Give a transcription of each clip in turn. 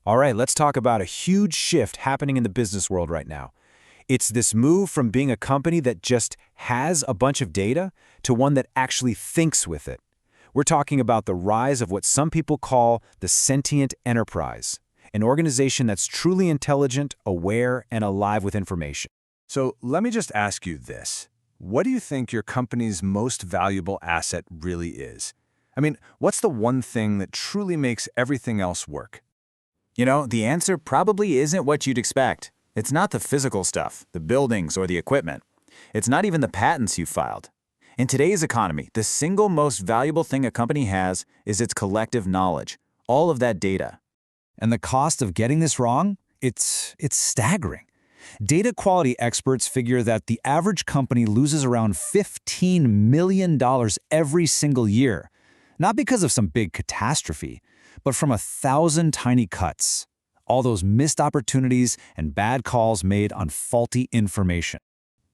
All right, let's talk about a huge shift happening in the business world right now. It's this move from being a company that just has a bunch of data to one that actually thinks with it. We're talking about the rise of what some people call the Sentient Enterprise, an organization that's truly intelligent, aware, and alive with information. So let me just ask you this. What do you think your company's most valuable asset really is? I mean, what's the one thing that truly makes everything else work? The answer probably isn't what you'd expect. It's not the physical stuff, the buildings or the equipment. It's not even the patents you filed. In today's economy, the single most valuable thing a company has is its collective knowledge, all of that data. And the cost of getting this wrong? It's staggering. Data quality experts figure that the average company loses around $15 million every single year, not because of some big catastrophe, but from 1,000 tiny cuts, all those missed opportunities and bad calls made on faulty information.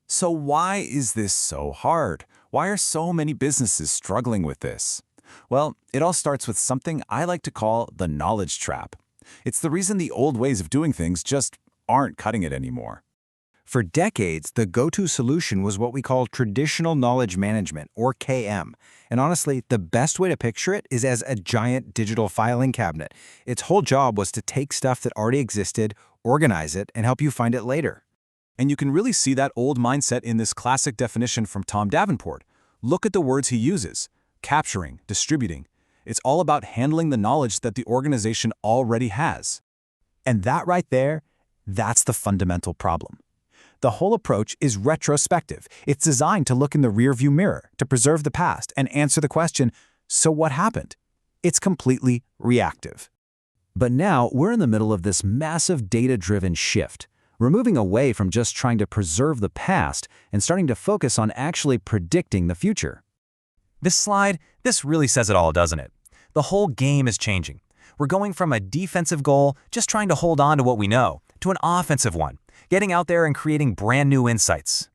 So why is this so hard? Why are so many businesses struggling with this? Well, it all starts with something I like to call the knowledge trap. It's the reason the old ways of doing things just aren't cutting it anymore. For decades, the go-to solution was what we call traditional knowledge management, or KM. And honestly, the best way to picture it is as a giant digital filing cabinet. Its whole job was to take stuff that already existed, organize it, and help you find it later. And you can really see that old mindset in this classic definition from Tom Davenport. Look at the words he uses: capturing, distributing. It's all about handling the knowledge that the organization already has. And that right there, that's the fundamental problem. The whole approach is retrospective. It's designed to look in the rearview mirror, to preserve the past, and answer the question, so what happened? It's completely reactive. But now we're in the middle of this massive data-driven shift. We're moving away from just trying to preserve the past and starting to focus on actually predicting the future. This slide, this really says it all, doesn't it? The whole game is changing. We're going from a defensive goal, just trying to hold on to what we know, to an offensive one, getting out there and creating brand new insights.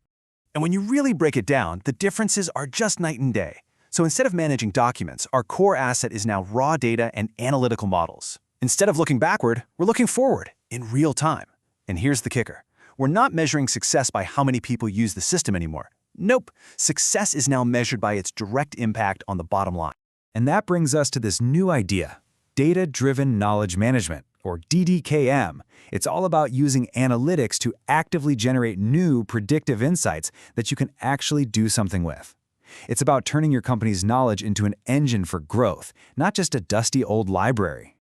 And when you really break it down, the differences are just night and day. So instead of managing documents, our core asset is now raw data and analytical models. Instead of looking backward, we're looking forward in real time. And here's the kicker. We're not measuring success by how many people use the system anymore. Nope. Success is now measured by its direct impact on the bottom line. And that brings us to this new idea, data-driven knowledge management, or DDKM. It's all about using analytics to actively generate new predictive insights that you can actually do something with. It's about turning your company's knowledge into an engine for growth, not just a dusty old library.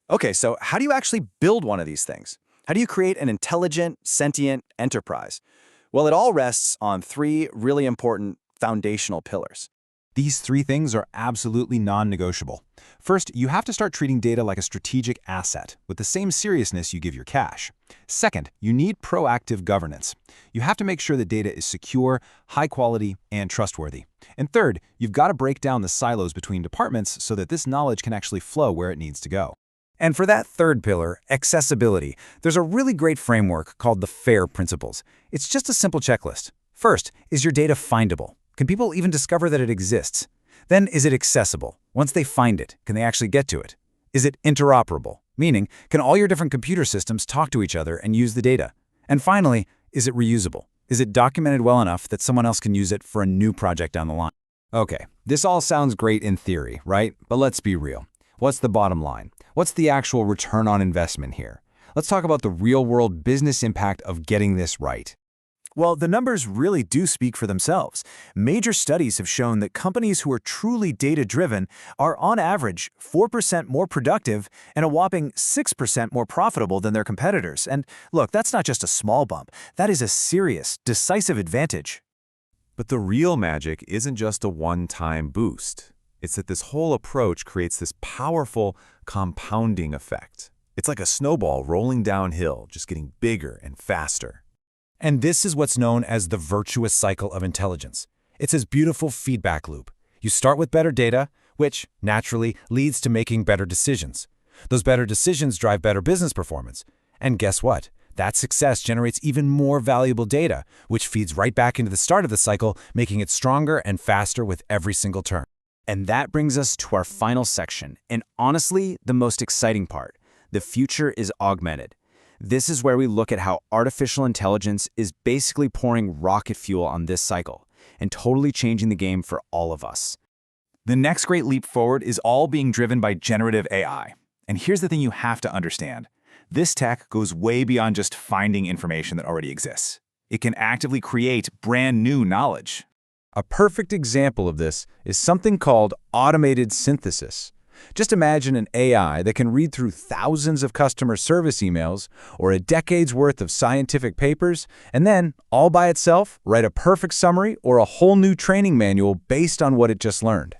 Okay, so how do you actually build one of these things? How do you create an intelligent, sentient enterprise? Well, it all rests on three really important foundational pillars. These three things are absolutely non-negotiable. First, you have to start treating data like a strategic asset, with the same seriousness you give your cash. Second, you need proactive governance. You have to make sure that data is secure, high quality, and trustworthy. And third, you've got to break down the silos between departments so that this knowledge can actually flow where it needs to go. And for that third pillar, accessibility, there's a really great framework called the FAIR principles. It's just a simple checklist. First, is your data findable? Can people even discover that it exists? Then, is it accessible? Once they find it, can they actually get to it? Is it interoperable? Meaning, can all your different computer systems talk to each other and use the data? And finally, is it reusable? Is it documented well enough that someone else can use it for a new project down the line? Okay, this all sounds great in theory, right? But let's be real. What's the bottom line? What's the actual return on investment here? Let's talk about the real-world business impact of getting this right. Well, the numbers really do speak for themselves. Major studies have shown that companies who are truly data-driven are, on average, 4% more productive and a whopping 6% more profitable than their competitors. And look, that's not just a small bump. That is a serious, decisive advantage. But the real magic isn't just a one-time boost. It's that this whole approach creates this powerful compounding effect. It's like a snowball rolling downhill, just getting bigger and faster. And this is what's known as the virtuous cycle of intelligence. It's this beautiful feedback loop. You start with better data, which, naturally, leads to making better decisions. Those better decisions drive better business performance. And guess what? That success generates even more valuable data, which feeds right back into the start of the cycle, making it stronger and faster with every single turn. And that brings us to our final section, and honestly, the most exciting part, The future is augmented. This is where we look at how artificial intelligence is basically pouring rocket fuel on this cycle and totally changing the game for all of us. The next great leap forward is all being driven by generative AI. And here's the thing you have to understand. This tech goes way beyond just finding information that already exists. It can actively create brand new knowledge. A perfect example of this is something called automated synthesis. Just imagine an AI that can read through thousands of customer service emails or a decade's worth of scientific papers, and then, all by itself, write a perfect summary or a whole new training manual based on what it just learned.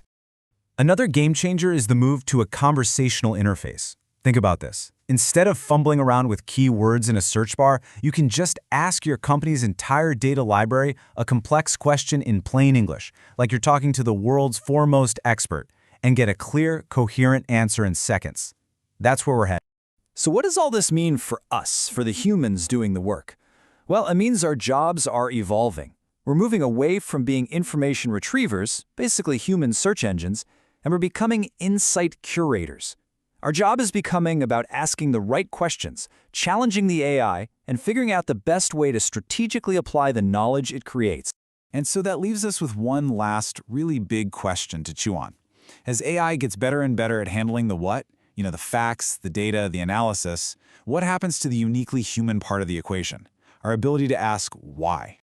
Another game changer is the move to a conversational interface. Think about this. Instead of fumbling around with keywords in a search bar, you can just ask your company's entire data library a complex question in plain English, like you're talking to the world's foremost expert, and get a clear, coherent answer in seconds. That's where we're headed. So what does all this mean for us, for the humans doing the work? Well, it means our jobs are evolving. We're moving away from being information retrievers, basically human search engines, and we're becoming insight curators. Our job is becoming about asking the right questions, challenging the AI, and figuring out the best way to strategically apply the knowledge it creates. And so that leaves us with one last really big question to chew on. As AI gets better and better at handling the what, the facts, the data, the analysis, what happens to the uniquely human part of the equation? Our ability to ask why.